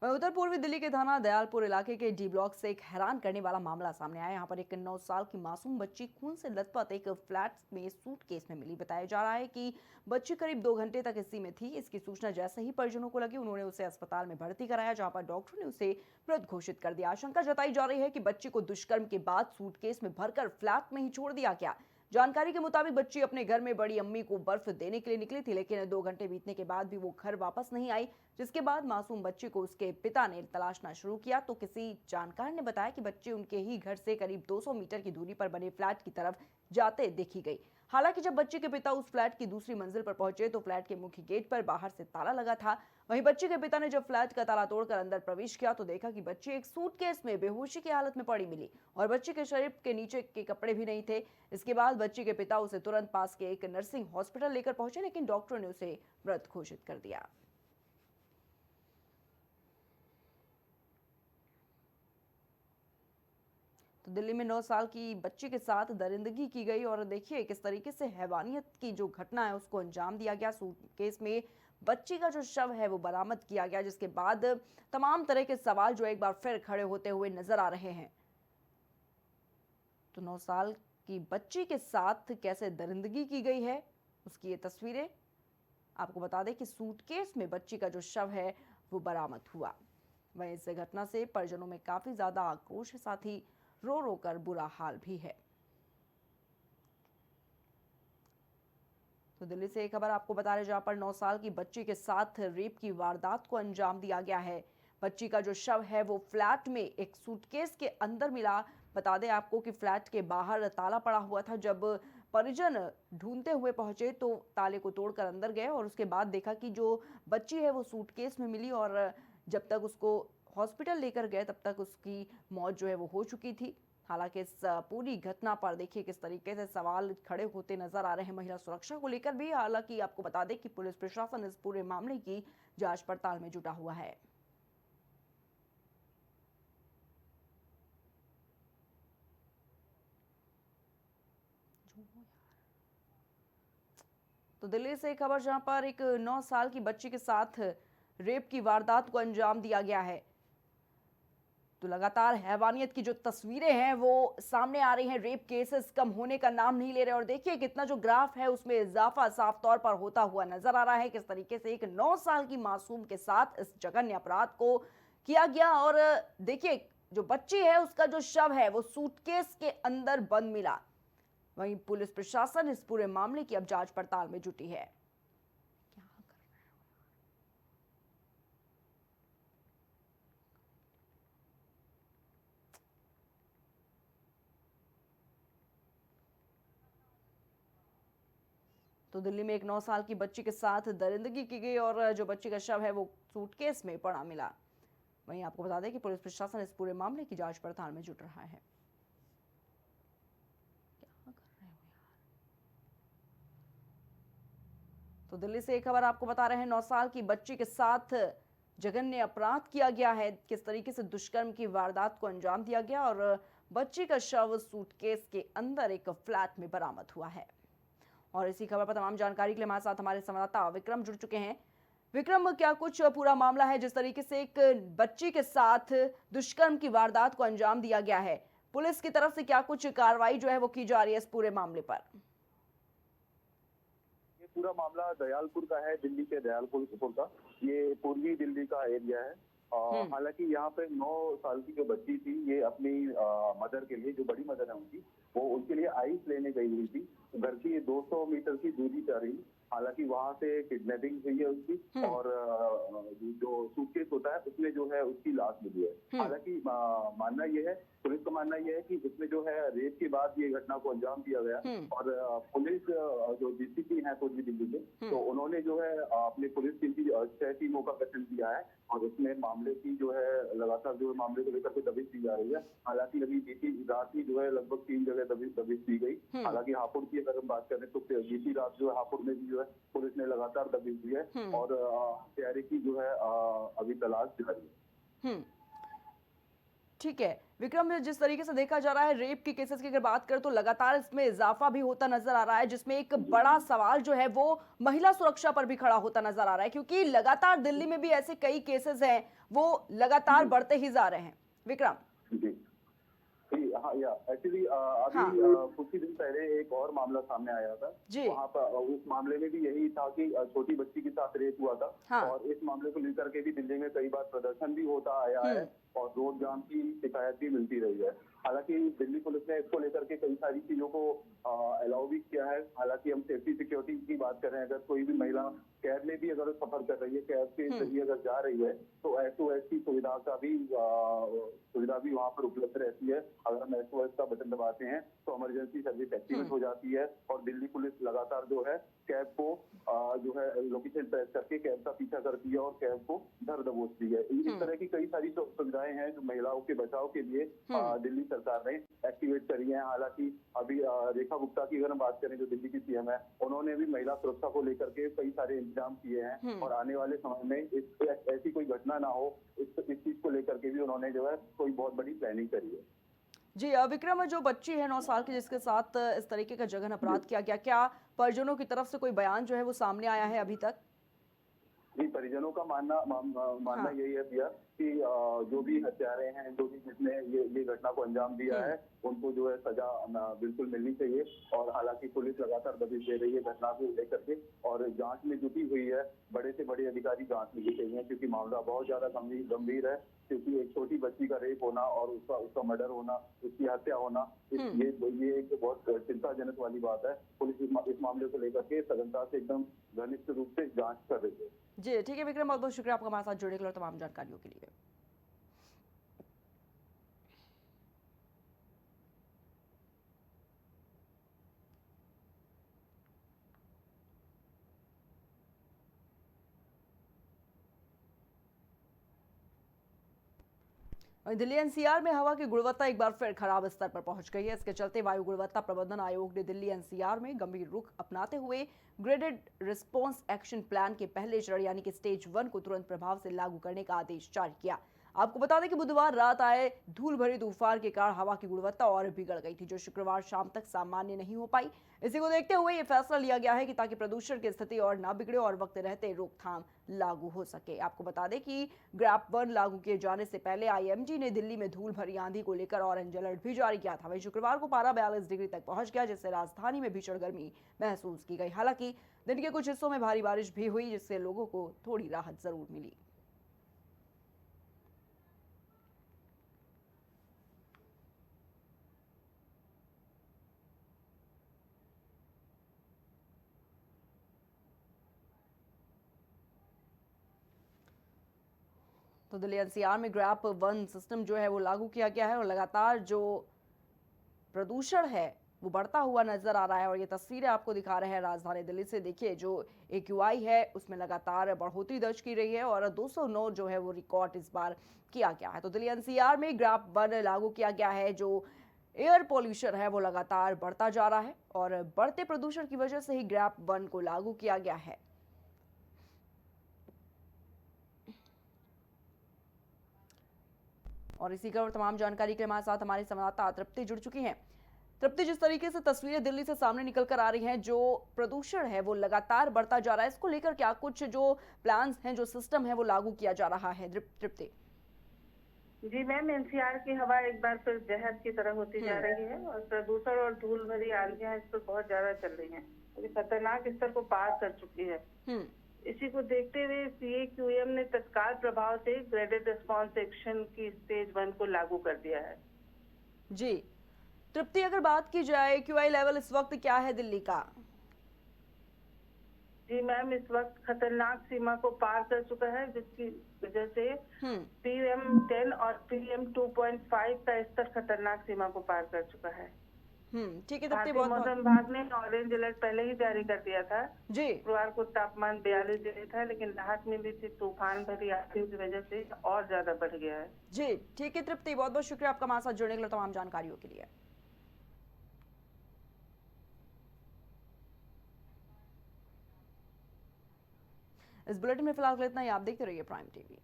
वहीं उत्तर पूर्वी दिल्ली के थाना दयालपुर इलाके के डी ब्लॉक से एक हैरान करने वाला मामला सामने आया। यहाँ पर एक 9 साल की मासूम बच्ची खून से लथपथ एक फ्लैट में सूटकेस में मिली। बताया जा रहा है कि बच्ची करीब 2 घंटे तक इसी में थी। इसकी सूचना जैसे ही परिजनों को लगी, उन्होंने उसे अस्पताल में भर्ती कराया, जहां पर डॉक्टरों ने उसे मृत घोषित कर दिया। आशंका जताई जा रही है कि बच्ची को दुष्कर्म के बाद सूटकेस में भरकर फ्लैट में ही छोड़ दिया गया। जानकारी के मुताबिक बच्ची अपने घर में बड़ी अम्मी को बर्फ देने के लिए निकली थी, लेकिन 2 घंटे बीतने के बाद भी वो घर वापस नहीं आई, जिसके बाद मासूम बच्ची को उसके पिता ने तलाशना शुरू किया तो किसी जानकार ने बताया कि बच्ची उनके ही घर से करीब 200 मीटर की दूरी पर बने फ्लैट की तरफ जाते देखी गई। हालांकि जब बच्ची के पिता उस फ्लैट की दूसरी मंजिल पर पहुंचे तो फ्लैट के मुख्य गेट पर बाहर से ताला लगा था। वहीं बच्ची के पिता ने जब फ्लैट का ताला तोड़कर अंदर प्रवेश किया तो देखा कि बच्ची एक सूटकेस में बेहोशी की हालत में पड़ी मिली और बच्ची के शरीर के नीचे के कपड़े भी नहीं थे। इसके बाद बच्ची के पिता उसे तुरंत पास के एक नर्सिंग हॉस्पिटल लेकर पहुंचे, लेकिन डॉक्टरों ने उसे मृत घोषित कर दिया। तो दिल्ली में 9 साल की बच्ची के साथ दरिंदगी की गई और देखिए किस तरीके से हैवानियत की जो घटना है उसको अंजाम दिया गया। सूटकेस में बच्ची का जो शव है वो बरामद किया गया, जिसके बाद तमाम तरह के सवाल जो एक बार फिर खड़े होते हुए नजर आ रहे हैं। तो 9 साल की बच्ची के साथ कैसे दरिंदगी की गई है उसकी ये तस्वीरें। आपको बता दें कि सूटकेस में बच्ची का जो शव है वो बरामद हुआ। वहीं इस घटना से परिजनों में काफी ज्यादा आक्रोश है, साथ ही रो रो कर बुरा हाल भी है। तो दिल्ली से एक खबर आपको बता रहे, जहां पर 9 साल की बच्ची के साथ रेप की वारदात को अंजाम दिया गया है। बच्ची का जो शव है वो फ्लैट में एक सूटकेस के अंदर मिला। बता दें आपको कि फ्लैट के बाहर ताला पड़ा हुआ था। जब परिजन ढूंढते हुए पहुंचे तो ताले को तोड़कर अंदर गए और उसके बाद देखा कि जो बच्ची है वो सूटकेस में मिली और जब तक उसको हॉस्पिटल लेकर गए तब तक उसकी मौत जो है वो हो चुकी थी। हालांकि इस पूरी घटना पर देखिए किस तरीके से सवाल खड़े होते नजर आ रहे हैं महिला सुरक्षा को लेकर भी। हालांकि आपको बता दें कि पुलिस प्रशासन इस पूरे मामले की जांच पड़ताल में जुटा हुआ है। तो दिल्ली से एक खबर, जहां पर एक 9 साल की बच्ची के साथ रेप की वारदात को अंजाम दिया गया है। तो लगातार हैवानियत की जो तस्वीरें हैं वो सामने आ रही हैं। रेप केसेस कम होने का नाम नहीं ले रहे और देखिए कितना जो ग्राफ है उसमें इजाफा साफ तौर पर होता हुआ नजर आ रहा है। किस तरीके से एक 9 साल की मासूम के साथ इस जघन्य अपराध को किया गया और देखिए जो बच्ची है उसका जो शव है वो सूटकेस के अंदर बंद मिला। वहीं पुलिस प्रशासन इस पूरे मामले की अब जांच पड़ताल में जुटी है। तो दिल्ली में एक 9 साल की बच्ची के साथ दरिंदगी की गई और जो बच्ची का शव है वो सूटकेस में पड़ा मिला। वहीं आपको बता दें कि पुलिस प्रशासन इस पूरे मामले की जांच पड़ताल में जुट रहा है। क्या कर रहे हो यार। तो दिल्ली से एक खबर आपको बता रहे हैं, 9 साल की बच्ची के साथ जघन्य अपराध किया गया है। किस तरीके से दुष्कर्म की वारदात को अंजाम दिया गया और बच्ची का शव सूटकेस के अंदर एक फ्लैट में बरामद हुआ है। और इसी खबर पर तमाम जानकारी के लिए हमारे साथ हमारे संवाददाता विक्रम जुड़ चुके हैं। विक्रम, क्या कुछ पूरा मामला है, जिस तरीके से एक बच्ची के साथ दुष्कर्म की वारदात को अंजाम दिया गया है, पुलिस की तरफ से क्या कुछ कार्रवाई जो है वो की जा रही है इस पूरे मामले पर? ये पूरा मामला दयालपुर का है, दिल्ली के दयालपुर का। ये पूर्वी दिल्ली का एरिया है। हम्म। हालांकि यहाँ पे 9 साल की जो बच्ची थी, ये अपनी मदर के लिए, जो बड़ी मदर है उनकी, वो उनके लिए आइस लेने गई हुई थी। घर की 200 मीटर की दूरी पर रही। हालांकि वहां से किडनैपिंग हुई है उसकी हम्म। और जो सूटकेस होता है उसमें जो है उसकी लाश मिली है। हम्म। हालांकि मानना यह है, पुलिस का मानना यह है कि इसमें जो है रेप के बाद ये घटना को अंजाम दिया गया हम्म। और पुलिस जो डीसीपी है पूर्वी दिल्ली के, तो उन्होंने जो है अपनी पुलिस टीम की 6 टीमों का गठन किया है और उसमें मामले की जो है लगातार जो है मामले को लेकर के दबिश दी जा रही है। हालांकि अभी बीती रात ही जो है लगभग 3 जगह दबिश दी गई। हालांकि हापुड़ की अगर हम बात करें तो बीती रात जो है हापुड़ में भी जो है पुलिस ने लगातार दबिश दी है और हत्यारे की जो है अभी तलाश जारी है। हम्म। ठीक है, विक्रम, जिस तरीके से देखा जा रहा है रेप के केसेस की अगर बात करें तो लगातार इसमें इजाफा भी होता नजर आ रहा है, जिसमें एक बड़ा सवाल जो है वो महिला सुरक्षा पर भी खड़ा होता नजर आ रहा है, क्योंकि लगातार दिल्ली में भी ऐसे कई केसेस हैं वो लगातार बढ़ते ही जा रहे हैं। विक्रम। जी जी, हाँ या एक्चुअली अभी हाँ कुछ ही दिन पहले एक और मामला सामने आया था। जी। वहाँ पर उस मामले में भी यही था कि छोटी बच्ची के साथ रेप हुआ था। हाँ। और इस मामले को लेकर के भी दिल्ली में कई बार प्रदर्शन भी होता आया है और रोड जाम की शिकायत भी मिलती रही है। हालांकि दिल्ली पुलिस ने इसको लेकर के कई सारी चीजों को अलाउ भी किया है। हालांकि हम सेफ्टी सिक्योरिटी की बात करें, अगर कोई भी महिला कैब में भी अगर सफर कर रही है, कैब के जरिए अगर जा रही है, तो SOS की सुविधा भी वहाँ पर उपलब्ध रहती है। अगर हम SOS का बटन दबाते हैं तो इमरजेंसी सर्विस एक्टिवेट हो जाती है और दिल्ली पुलिस लगातार जो है कैब को जो है लोकेशन ट्रेस करके कैब का पीछा करती है और कैब को धर दबोचती है। इस तरह की कई सारी सुविधाएं हैं जो महिलाओं के बचाव के लिए दिल्ली सरकार ने एक्टिवेट करी है। हालांकि अभी रेखा गुप्ता की अगर हम बात करें, जो दिल्ली की CM है, उन्होंने भी महिला सुरक्षा को लेकर के कई सारे इंतजाम किए हैं और आने वाले समय में ऐसी कोई घटना ना हो, इस चीज को लेकर के भी उन्होंने जो है कोई बहुत बड़ी प्लानिंग करी है। जी विक्रम, जो बच्ची है 9 साल की जिसके साथ इस तरीके का जघन्य अपराध किया गया, क्या परिजनों की तरफ से कोई बयान जो है वो सामने आया है अभी तक? जी, परिजनों का मानना यही है भैया कि जो भी हत्यारे हैं, जो भी जिसने ये घटना को अंजाम दिया है, उनको जो है सजा बिल्कुल मिलनी चाहिए। और हालांकि पुलिस लगातार दबिश दे रही है घटना को लेकर के और जांच में जुटी हुई है। बड़े से बड़े अधिकारी जांच में जुटे हुए हैं क्योंकि मामला बहुत ज्यादा गंभीर है। क्योंकि एक छोटी बच्ची का रेप होना और उसका मर्डर होना, उसकी हत्या होना, ये एक बहुत चिंताजनक वाली बात है। पुलिस इस मामले को लेकर के सघनता से एकदम घनिष्ठ रूप से जांच कर रही है। जी ठीक है विक्रम, बहुत बहुत शुक्रिया आपका हमारे साथ जुड़ने के लिए और तमाम जानकारियों के लिए। दिल्ली NCR में हवा की गुणवत्ता एक बार फिर खराब स्तर पर पहुंच गई है। इसके चलते वायु गुणवत्ता प्रबंधन आयोग ने दिल्ली NCR में गंभीर रुख अपनाते हुए ग्रेडेड रिस्पांस एक्शन प्लान के पहले चरण यानी कि स्टेज 1 को तुरंत प्रभाव से लागू करने का आदेश जारी किया। आपको बता दें कि बुधवार रात आए धूल भरी तूफान के कारण हवा की गुणवत्ता और बिगड़ गई थी, जो शुक्रवार शाम तक सामान्य नहीं हो पाई। इसी को देखते हुए ये फैसला लिया गया है कि ताकि प्रदूषण की स्थिति और ना बिगड़े और वक्त रहते रोकथाम लागू हो सके। आपको बता दें कि ग्रैप 1 लागू किए जाने से पहले IMD ने दिल्ली में धूल भरी आंधी को लेकर ऑरेंज अलर्ट भी जारी किया था। वहीं शुक्रवार को पारा 42 डिग्री तक पहुंच गया, जिससे राजधानी में भीषण गर्मी महसूस की गई। हालांकि दिन के कुछ हिस्सों में भारी बारिश भी हुई, जिससे लोगों को थोड़ी राहत जरूर मिली। तो दिल्ली NCR में ग्रैप 1 सिस्टम जो है वो लागू किया गया है और लगातार जो प्रदूषण है वो बढ़ता हुआ नजर आ रहा है। और ये तस्वीरें आपको दिखा रहे हैं राजधानी दिल्ली से। देखिए जो AQI है उसमें लगातार बढ़ोतरी दर्ज की रही है और 209 जो है वो रिकॉर्ड इस बार किया गया है। तो दिल्ली NCR में ग्रैप 1 लागू किया गया है। जो एयर पॉल्यूशन है वो लगातार बढ़ता जा रहा है और बढ़ते प्रदूषण की वजह से ही ग्रैप 1 को लागू किया गया है। और इसी का और तमाम जानकारी के हमारे साथ हमारी संवाददाता तृप्ति जुड़ चुकी हैं। तृप्ति, जिस तरीके से तस्वीरें दिल्ली से सामने निकल कर आ रही हैं, जो प्रदूषण है वो लगातार बढ़ता जा रहा है, इसको लेकर क्या कुछ जो प्लान्स हैं, जो सिस्टम है वो लागू किया जा रहा है? तृप्ति। जी मैम, NCR की हवा एक बार फिर जहर की तरह होती जा रही है और प्रदूषण और धूल भरी आंधियां इस पर बहुत ज्यादा चल रही हैं। तो खतरनाक स्तर को पार कर चुकी है। इसी को देखते हुए CAQM ने तत्काल प्रभाव से ग्रेडेड रिस्पांस एक्शन की स्टेज 1 को लागू कर दिया है। जी तृप्ति, अगर बात की जाए AQI लेवल इस वक्त क्या है दिल्ली का? जी मैम, इस वक्त खतरनाक सीमा को पार कर चुका है, जिसकी वजह से PM10 और PM2.5 का स्तर खतरनाक सीमा को पार कर चुका है। ठीक है तृप्ति, बहुत मौसम विभाग ने ऑरेंज अलर्ट पहले ही जारी कर दिया था। जी शुक्रवार को तापमान 42 डिग्री था, लेकिन राहत मिली थी तूफान भरी आंधी की वजह से और ज्यादा बढ़ गया है। जी ठीक है तृप्ति, बहुत बहुत शुक्रिया आपका हमारे साथ जुड़ने के लिए तमाम जानकारियों के लिए। इस बुलेटिन में फिलहाल इतना ही। आप देखते रहिए प्राइम TV।